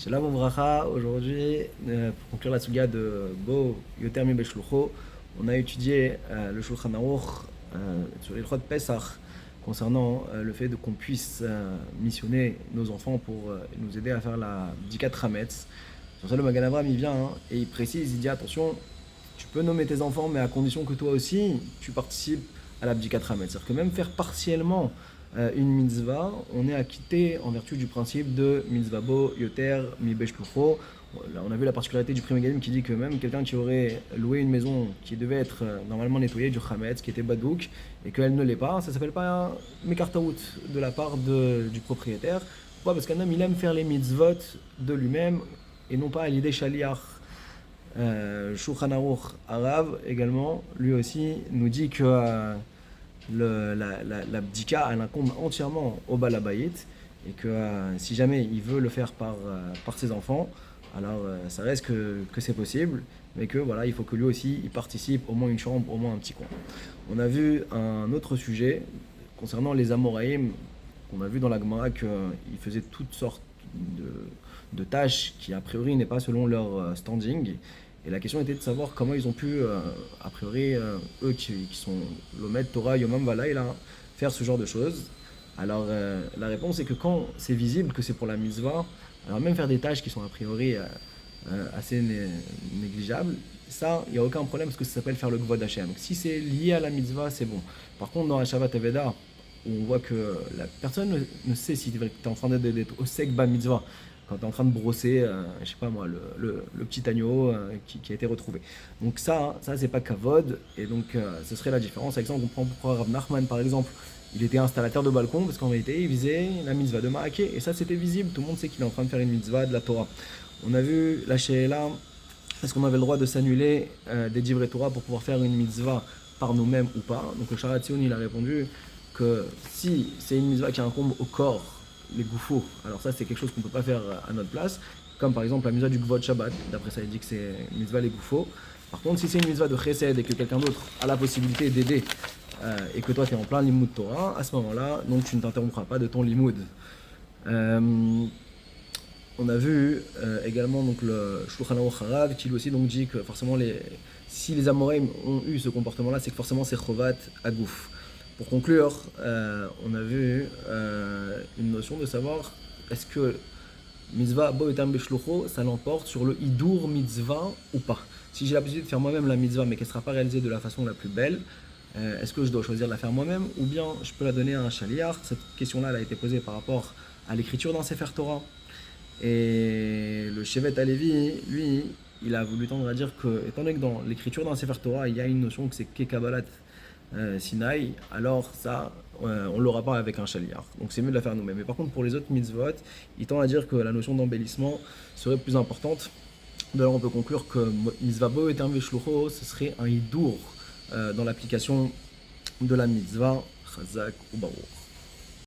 Shalom Uvracha, aujourd'hui, pour conclure la suga de Bo Yoter Mi Beshlucho, on a étudié le Shulchan Aruch sur les de Pesach concernant le fait qu'on puisse missionner nos enfants pour nous aider à faire la Bdikat Hametz. Sur ça, le Magan Avraham il vient et il précise, il dit attention, tu peux nommer tes enfants, mais à condition que toi aussi tu participes à la Bdikat Hametz. C'est-à-dire que même faire partiellement une mitzvah, on est acquitté en vertu du principe de mitzvah bo, yoter, mi beshlucho. Là, on a vu la particularité du Pri Megadim qui dit que même quelqu'un qui aurait loué une maison qui devait être normalement nettoyée du chametz, qui était badouk, et qu'elle ne l'est pas, ça s'appelle pas un mekartaout de la part du propriétaire. Pourquoi ? Parce qu'un homme, il aime faire les mitzvot de lui-même, et non pas à l'idée shaliach. Shulchan Aruch Arav également, lui aussi, nous dit que la bdika, elle incombe entièrement au balabayit et que si jamais il veut le faire par ses enfants, alors ça reste que c'est possible, mais que voilà, il faut que lui aussi il participe au moins une chambre, au moins un petit coin. On a vu un autre sujet concernant les Amoraïm, qu'on a vu dans la Gemara qu'ils faisaient toutes sortes de tâches qui a priori n'est pas selon leur standing. Et la question était de savoir comment ils ont pu, a priori, eux qui sont l'Omed, Torah, Yomam, Valaïla, faire ce genre de choses. Alors la réponse est que quand c'est visible que c'est pour la mitzvah, alors même faire des tâches qui sont a priori assez négligeables, ça, il n'y a aucun problème parce que ça s'appelle faire le Kvod Hashem. Donc si c'est lié à la mitzvah, c'est bon. Par contre, dans Hashavat Aveda, où on voit que la personne ne sait si tu es en train d'être au sec bas mitzvah, quand tu es en train de brosser, je sais pas moi, le petit agneau qui a été retrouvé. Donc ça c'est pas kavod, et donc ce serait la différence. Avec ça, on comprend pourquoi Rav Nachman, par exemple, il était installateur de balcon, parce qu'en réalité, il visait la mitzvah de Maaké, et ça c'était visible, tout le monde sait qu'il est en train de faire une mitzvah de la Torah. On a vu la Sheela, est-ce qu'on avait le droit de s'annuler des divrei Torah pour pouvoir faire une mitzvah par nous-mêmes ou pas? Donc le Sharatzion, il a répondu que si c'est une mitzvah qui incombe au corps, les goufos, alors ça c'est quelque chose qu'on ne peut pas faire à notre place, comme par exemple la mitzvah du Kvod Shabbat, d'après ça il dit que c'est une mitzvah les goufos. Par contre, si c'est une mitzvah de chesed et que quelqu'un d'autre a la possibilité d'aider et que toi tu es en plein limoud Torah, à ce moment-là, donc tu ne t'interrompras pas de ton limoud. On a vu également donc, le Shulchan Aruch Harav qui lui aussi donc, dit que forcément si les Amoraïm ont eu ce comportement-là, c'est que forcément c'est Chovat Agouf. Pour conclure, on a vu une notion de savoir est-ce que mitzvah bo etam beshlucho, ça l'emporte sur le hidur mitzvah ou pas. Si j'ai la possibilité de faire moi-même la mitzvah mais qu'elle ne sera pas réalisée de la façon la plus belle, est-ce que je dois choisir de la faire moi-même ou bien je peux la donner à un shaliach? Cette question-là elle a été posée par rapport à l'écriture d'un Sefer Torah. Et le Shevet Alevi, lui, il a voulu tendre à dire que, étant donné que dans l'écriture d'un Sefer Torah, il y a une notion que c'est Kekabalat Sinaï, alors ça, on ne l'aura pas avec un shaliach. Donc c'est mieux de la faire nous-mêmes. Mais par contre, pour les autres mitzvot, il tend à dire que la notion d'embellissement serait plus importante. De là, on peut conclure que mitzvah bo et un veshlucho, ce serait un hidour dans l'application de la mitzvah. Chazak ou baruch.